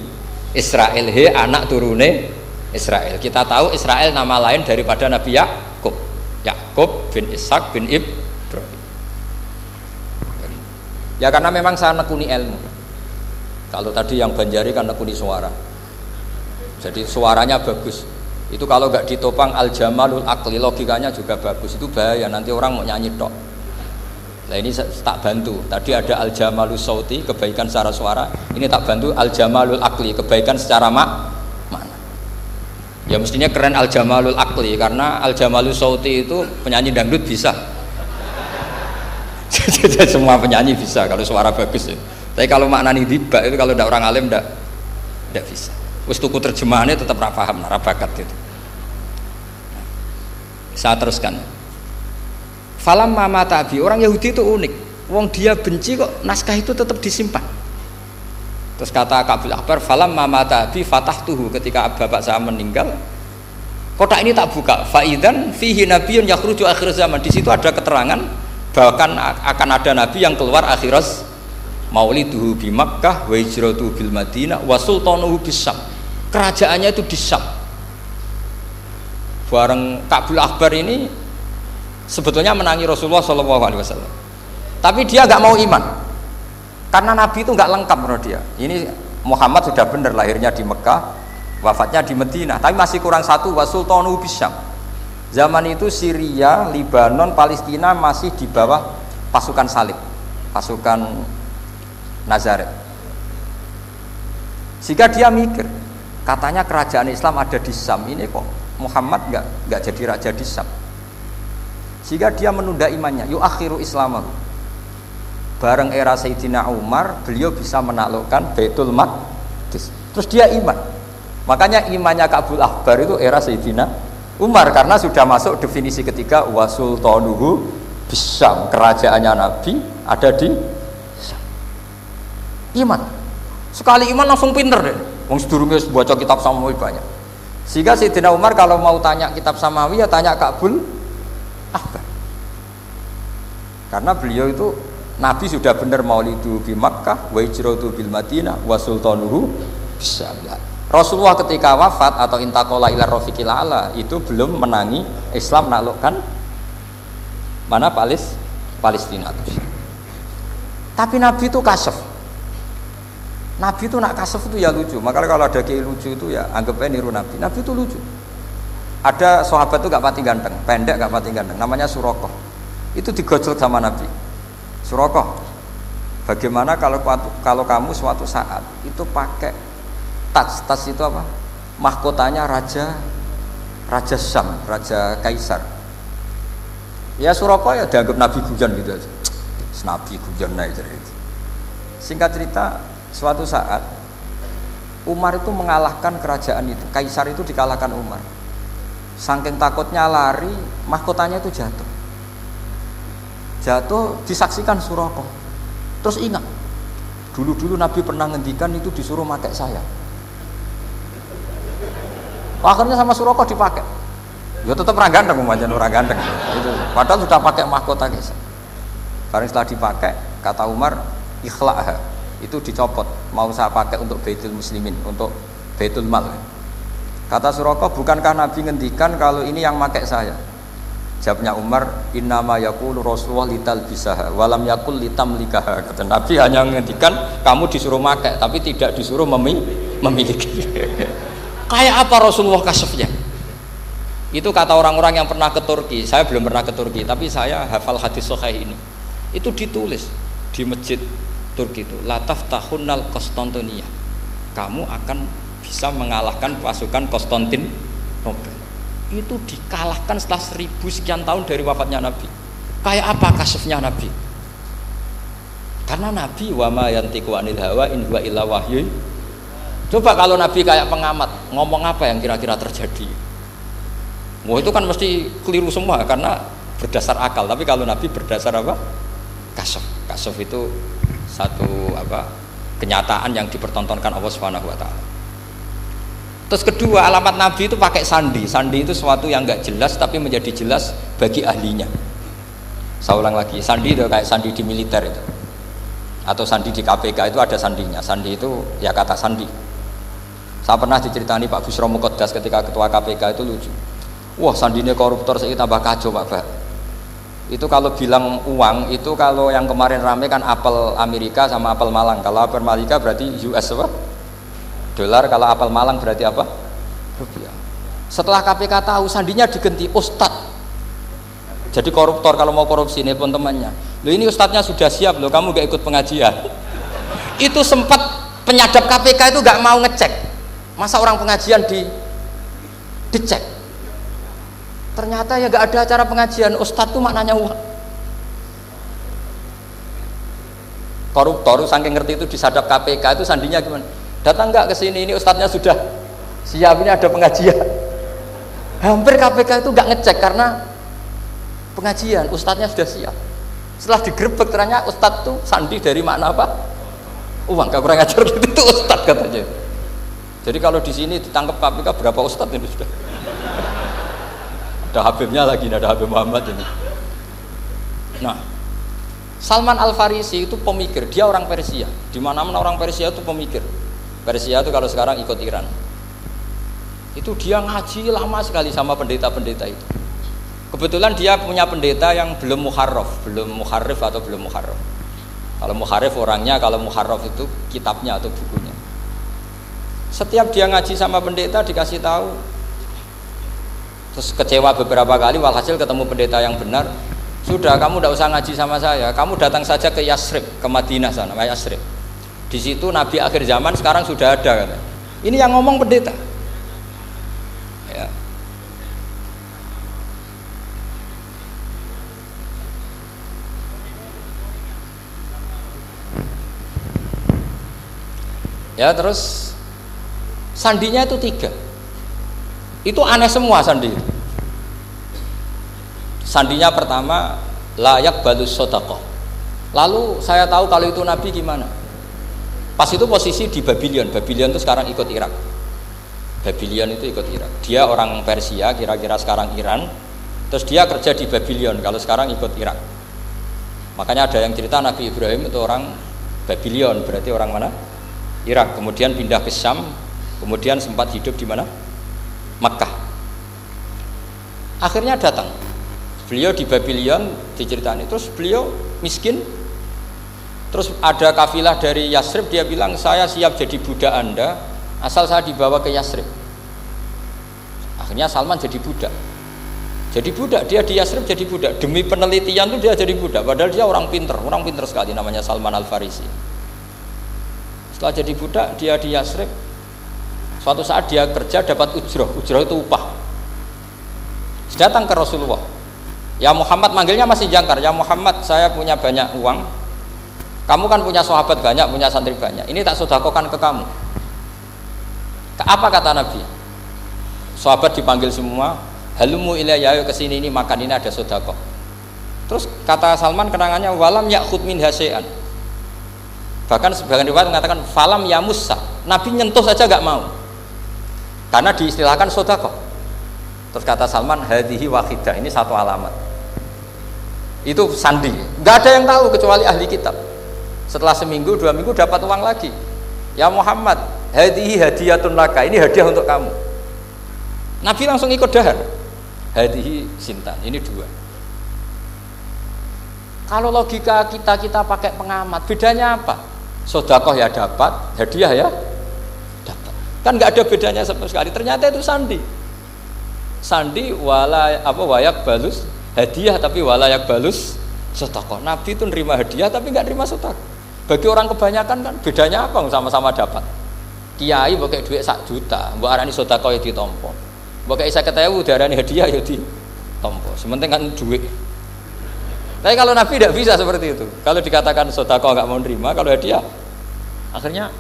Israel, he anak turune Israel. Kita tahu Israel nama lain daripada Nabi Yakub bin Ishak bin Ibrahim. Ya karena memang saya nekuni ilmu. Kalau tadi yang Banjari kan nekuni suara. Jadi suaranya bagus. Itu kalau nggak ditopang al-jamalul akli, logikanya juga bagus. Itu bahaya, nanti orang mau nyanyi tok. Nah ini tak bantu. Tadi ada al-jamalus sauti, kebaikan secara suara. Ini tak bantu al-jamalul akli, kebaikan secara makna. Ya mestinya keren al-jamalul akli, karena al-jamalus sauti itu penyanyi dangdut bisa. Semua penyanyi bisa kalau suara bagus ya. Tapi kalau maknani Diba itu kalau tidak orang alim tidak bisa. Wis tuku terjemahannya tetap ra paham, ra bakat itu. Saya teruskan. Falam mama tabi, orang Yahudi itu unik. Wong dia benci kok naskah itu tetap disimpan. Terus kata Kabil Akbar, falam mama tabi fatahtuhu, ketika bapak saya meninggal, kotak ini tak buka. Faidan fihi nabiyyun yakhruju akhir zaman. Di situ ada keterangan bahkan akan ada nabi yang keluar akhirat, mauliduhu bi Makkah wa hijratuhu bil Madinah wa sultanuhu bis Syam. Kerajaannya itu di Syam. Bareng Kabil Akbar ini sebetulnya menangi Rasulullah SAW, tapi dia nggak mau iman karena Nabi itu nggak lengkap menurut dia. Ini Muhammad sudah benar lahirnya di Mekah, wafatnya di Madinah, tapi masih kurang satu, wa sultanuhu bis Syam. Zaman itu Syria, Libanon, Palestina masih di bawah pasukan salib, pasukan Nazaret. Sehingga dia mikir, katanya kerajaan Islam ada di Syam, ini kok Muhammad nggak jadi raja di Syam. Sehingga dia menunda imannya, yuakhiru islamahu. Bareng era Sayyidina Umar, beliau bisa menaklukkan Baitul Maqdis. Terus dia iman. Makanya imannya Kabil Akbar itu era Sayyidina Umar, karena sudah masuk definisi ketiga wa sultanuhu bisyam, kerajaannya Nabi ada di Syam. Iman. Sekali iman langsung pinter deh. Wong sedurunge baca kitab Samawi banyak. Sehingga Sayyidina Umar kalau mau tanya kitab Samawi ya tanya Kabil Akbar. Karena beliau itu Nabi sudah benar maulidu bi Makkah wa hijratu bil Madinah wa sultanuhu bisyam. Rasulullah ketika wafat atau intaqala ila rafiqil ala itu belum menangi Islam menaklukkan mana Palestina. Tapi Nabi itu kasef. Nabi itu nak kasef itu ya lucu. Makanya kalau ada kiai lucu itu ya anggap aja niru Nabi. Nabi itu lucu. Ada sahabat itu gak pati ganteng, pendek gak pati ganteng, namanya Surakoh. Itu digojlok sama Nabi. Surakoh, Bagaimana kalau kamu suatu saat itu pakai tas itu apa? Mahkotanya raja Syam, raja Kaisar. Ya Suraka ya dianggap nabi guyon gitu aja. Nabi guyon naik cerita. Singkat cerita, suatu saat Umar itu mengalahkan kerajaan itu. Kaisar itu dikalahkan Umar. Saking takutnya lari, mahkotanya itu jatuh. Jatuh disaksikan Suraka. Terus ingat, dulu Nabi pernah ngendikan itu disuruh pakai saya. Akhirnya sama Suraka dipakai. Ya tetap orang ganteng, orang ganteng. Itu. Padahal sudah pakai mahkota Kaisar. Karena setelah dipakai, kata Umar, ikhla'ha, itu dicopot. Mau saya pakai untuk Baitul Muslimin, untuk Baitul Mal. Kata Suraka, bukankah Nabi ngendikan kalau ini yang pakai saya? Jawabnya Umar, innama yaqulu Rasulullah litalbisaha walam yaqul litamlikaha. Kata Nabi hanya menghentikan kamu disuruh pakai tapi tidak disuruh memiliki. Kayak apa Rasulullah kasafnya? Itu kata orang-orang yang pernah ke Turki. Saya belum pernah ke Turki, tapi saya hafal hadis sahih ini. Itu ditulis di masjid Turki itu, la taftahunnal Konstantinia. Kamu akan bisa mengalahkan pasukan Konstantinopel. Itu dikalahkan setelah 1000 sekian tahun dari wafatnya Nabi. Kayak apa kasufnya Nabi? Karena Nabi wa ma yantiqu anil hawa in huwa illa wahyu. Coba kalau Nabi kayak pengamat, ngomong apa yang kira-kira terjadi? Wah itu kan mesti keliru semua karena berdasar akal. Tapi kalau Nabi berdasar apa? Kasuf. Kasuf itu satu apa? Kenyataan yang dipertontonkan Allah Subhanahu wa taala. Terus kedua, alamat Nabi itu pakai sandi. Sandi itu sesuatu yang enggak jelas tapi menjadi jelas bagi ahlinya. Saya ulang lagi, sandi itu kayak sandi di militer itu. Atau sandi di KPK itu ada sandinya. Sandi itu ya kata sandi. Saya pernah diceritani Pak Busro Muqaddas ketika ketua KPK itu lucu. Wah, sandinya koruptor saya tambah kacau Pak. Itu kalau bilang uang itu kalau yang kemarin rame kan apel Amerika sama apel Malang. Kalau apel Amerika berarti US apa? Dolar, kalau apel Malang berarti apa? Rupiah. Setelah KPK tahu sandinya diganti Ustadz. Jadi koruptor kalau mau korupsi ini pun temannya. Loh ini Ustadznya sudah siap loh, kamu gak ikut pengajian. Itu sempat penyadap KPK itu gak mau ngecek. Masa orang pengajian dicek. Ternyata ya gak ada acara pengajian. Ustadz itu maknanya uang. Koruptor saking ngerti itu disadap KPK itu sandinya gimana? Datang nggak ke sini, ini ustadznya sudah siap, ini ada pengajian. Hampir KPK itu nggak ngecek karena pengajian, ustadznya sudah siap. Setelah digerebek ternyata ustadz tuh sandi dari makna apa? Uang, gak kurang ajar gitu, itu ustadz katanya. Jadi kalau di sini ditangkap KPK berapa ustadz ini sudah? Ada Habibnya lagi, ada Habib Muhammad ini. Nah, Salman Al Farisi itu pemikir, dia orang Persia. Di mana-mana orang Persia itu pemikir. Persia itu kalau sekarang ikut Iran. Itu dia ngaji lama sekali sama pendeta-pendeta itu. Kebetulan dia punya pendeta yang belum muharraf, belum muharrif atau belum muharraf. Kalau muharrif orangnya, kalau muharraf itu kitabnya atau bukunya. Setiap dia ngaji sama pendeta dikasih tahu. Terus kecewa beberapa kali, walhasil ketemu pendeta yang benar. Sudah, kamu tidak usah ngaji sama saya. Kamu datang saja ke Yasrib, ke Madinah sana, Yasrib. Di situ Nabi akhir zaman sekarang sudah ada katanya. Ini yang ngomong pendeta. Ya. Ya terus sandinya itu 3. Itu aneh semua sandi itu. Sandinya pertama layak balus sodaqah. Lalu saya tahu kalau itu Nabi gimana. Pas itu posisi di Babylon. Babylon itu sekarang ikut Irak. Babylon itu ikut Irak. Dia orang Persia, kira-kira sekarang Iran. Terus dia kerja di Babylon, kalau sekarang ikut Irak. Makanya ada yang cerita Nabi Ibrahim itu orang Babylon, berarti orang mana? Irak. Kemudian pindah ke Syam, kemudian sempat hidup di mana? Makkah. Akhirnya datang. Beliau di Babylon diceritain. Terus beliau miskin. Terus ada kafilah dari Yasrib, dia bilang saya siap jadi budak Anda asal saya dibawa ke Yasrib. Akhirnya Salman jadi budak. Jadi budak, dia di Yasrib jadi budak. Demi penelitian tuh dia jadi budak. Padahal dia orang pinter sekali, namanya Salman Al Farisi. Setelah jadi budak, dia di Yasrib. Suatu saat dia kerja dapat ujroh itu upah. Datang ke Rasulullah. Ya Muhammad, manggilnya masih jangkar. Ya Muhammad, saya punya banyak uang. Kamu kan punya sahabat banyak, punya santri banyak. Ini tak sedekahkan ke kamu. Apa kata Nabi? Sahabat dipanggil semua. Halumu ilayya, ayo kesini, ini makan, ini ada sedekah. Terus kata Salman kenangannya, walam ya'khud min hasyai'an. Bahkan sebagian riwayat mengatakan falam yamussa. Nabi nyentuh saja gak mau. Karena diistilahkan sedekah. Terus kata Salman, hadhihi wahidah, ini satu alamat. Itu sandi. Gak ada yang tahu kecuali ahli kitab. Setelah seminggu, 2 minggu dapat uang lagi. Ya Muhammad, hadhihi hadiyatun laka, ini hadiah untuk kamu. Nabi langsung ikut dahar. Hadihi sintan, ini 2. Kalau logika kita pakai pengamat, bedanya apa? Sedekah ya dapat, hadiah ya dapat. Kan nggak ada bedanya sama sekali. Ternyata itu sandi. Sandi wayak balus hadiah, tapi walayak balus sedekah. Nabi itu nerima hadiah tapi nggak nerima sedekah. Bagi orang kebanyakan kan bedanya apa? Sama-sama dapat. Kiai pakai duit 1 juta, mbok arani sedekah ya ditampa. Mbok saya ketahui darani hadiah ya ditampa. Sementing kan duit. Tapi kalau Nabi tidak bisa seperti itu. Kalau dikatakan sedekah nggak mau nerima, kalau hadiah akhirnya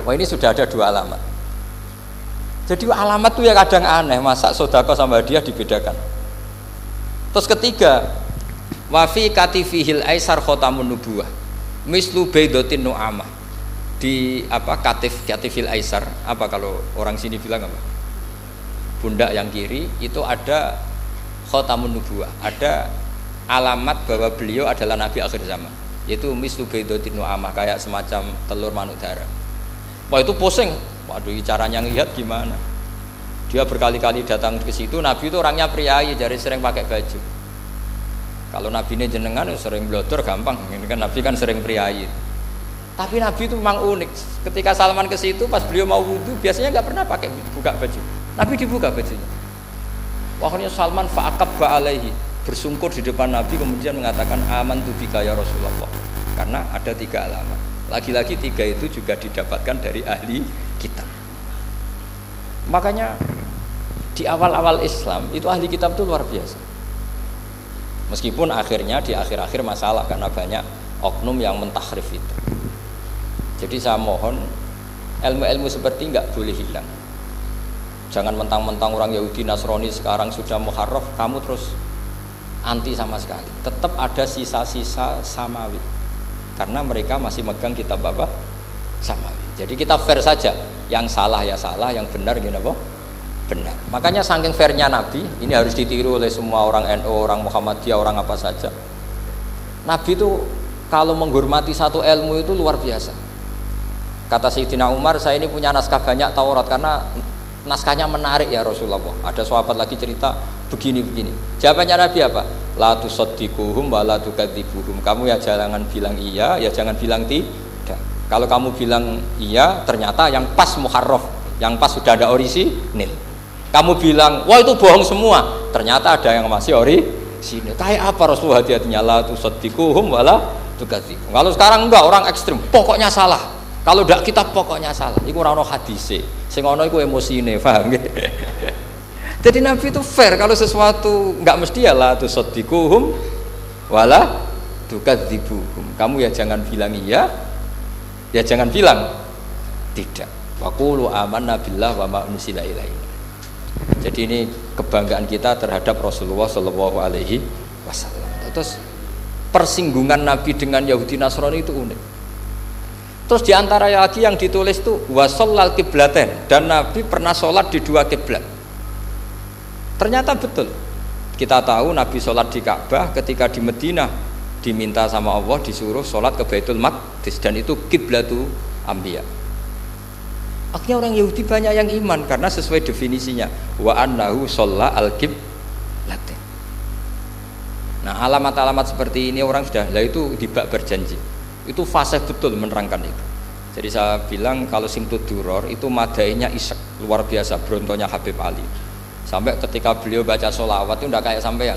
wah ini sudah ada 2 alamat. Jadi alamat tuh ya kadang aneh, masa sedekah sama hadiah dibedakan. Terus ketiga, wa fi katifihil aisar khatamun nubuwah. Mislu baidatin nu'amah. Di katifil aisar, apa kalau orang sini bilang apa? Pundak yang kiri itu ada khatamun nubuwah, ada alamat bahwa beliau adalah nabi akhir zaman, yaitu mislu baidatin nu'amah, kayak semacam telur manuk dara. Wah itu pusing, waduh caranya ngelihat gimana. Dia berkali-kali datang ke situ. Nabi itu orangnya priayi, jadi sering pakai baju. Kalau nabi ini jenengan sering blodor gampang, ini kan nabi kan sering priayi. Tapi nabi itu memang unik. Ketika Salman ke situ pas beliau mau wudu, biasanya nggak pernah pakai buka baju. Nabi dibuka bajunya. Akhirnya Salman fa'aqabba alaihi, bersungkur di depan Nabi, kemudian mengatakan amantu bika ya Rasulullah. Karena ada 3 alamat. Lagi-lagi 3 itu juga didapatkan dari ahli kitab. Makanya di awal-awal Islam itu ahli kitab itu luar biasa. Meskipun akhirnya di akhir-akhir masalah karena banyak oknum yang mentahrif itu. Jadi saya mohon ilmu-ilmu seperti nggak boleh hilang. Jangan mentang-mentang orang Yahudi Nasrani sekarang sudah muharraf, kamu terus anti sama sekali. Tetap ada sisa-sisa samawi. Karena mereka masih megang kitab apa? Samawi. Jadi kita fair saja. Yang salah ya salah, yang benar gini apa? Benar. Makanya saking fairnya Nabi, ini harus ditiru oleh semua orang NU, orang Muhammadiyah, orang apa saja. Nabi itu kalau menghormati satu ilmu itu luar biasa. Kata Sayyidina Umar, saya ini punya naskah banyak Taurat karena naskahnya menarik ya Rasulullah. Ada sahabat lagi cerita begini-begini. Jawabannya Nabi apa? La tusaddiquhum wa la tukadzibuhum. Kamu ya jangan bilang iya, ya jangan bilang tidak. Kalau kamu bilang iya, ternyata yang pas muharraf, yang pas sudah ada orisinil. Kamu bilang, wah itu bohong semua, ternyata ada yang masih orisinil. Kayak apa Rasulullah hati-hatinya? La tusaddiquhum wa la tukadzibuhum. Kalau sekarang enggak, orang ekstrim, pokoknya salah. Kalau ndak kitab pokoknya salah. Iku ora ono hadise. Sing ono iku emosine, paham nggih? Jadi Nabi itu fair, kalau sesuatu enggak mesti ya la tusaddiquhum wala tukadzibuhum. Kamu ya jangan bilang iya, ya jangan bilang tidak. Wa qulu amanna billah wa ma unzila ilaina. Jadi ini kebanggaan kita terhadap Rasulullah sallallahu alaihi wasallam. Terus persinggungan Nabi dengan Yahudi Nasrani itu unik. Terus diantara lagi yang ditulis itu wasallal qiblaten, dan Nabi pernah sholat di 2 kiblat. Ternyata betul. Kita tahu Nabi sholat di Ka'bah, ketika di Madinah diminta sama Allah disuruh sholat ke Baitul Maqdis, dan itu kiblatu Anbiya. Akhirnya orang Yahudi banyak yang iman karena sesuai definisinya wa annahu sholla al-qiblaten. Nah alamat-alamat seperti ini orang sudah, lah itu di bab berjanji. Itu fase betul menerangkan itu. Jadi saya bilang kalau Simtud Duror itu madainya Isek luar biasa, brontonya Habib Ali. Sampai ketika beliau baca sholawat itu tidak kayak sampean.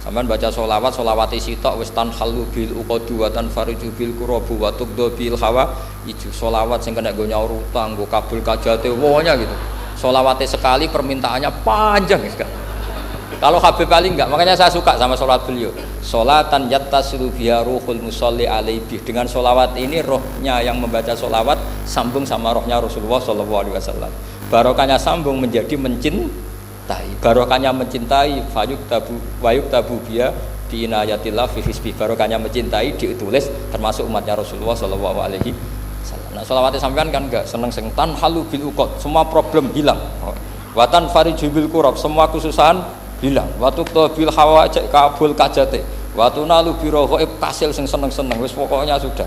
Sampean baca sholawat, sholawat sitok wis tan halu bil uqadu wa tan fariju bil qurabu wa tubdu bil hawa ijo sholawat sing kena nggo nyaur utang, nggo kabul kajate wonya gitu. Sholawatnya sekali permintaannya panjang sekali. Kalau Habib Ali enggak, makanya saya suka sama sholat beliau. Sholatan yattasilu biha ruhul musolli alaihi. Dengan sholawat ini rohnya yang membaca sholawat sambung sama rohnya Rasulullah SAW. Barokahnya sambung menjadi mencintai. Barokahnya mencintai wayuk tabu biha biinayatillah fi hisbi. Barokahnya mencintai ditulis termasuk umatnya Rasulullah SAW. Nah sholawatnya sampean kan enggak seneng sing tan halu bil uqad, semua problem hilang. Watan fariju bil kurab, semua kesusahan hilang. Waktu bil hawa cek kabul kajate. Waktu nalu biro ghaib kasil sing seneng-seneng wis pokoknya sudah.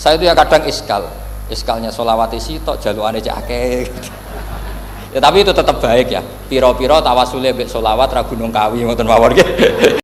Saya itu ya kadang iskalnya sholawati sitok jalukane cek akeh. Ya tapi itu tetap baik ya. Piro-piro tawasule mbek sholawat ra gunung kawi ngoten mawon nggih.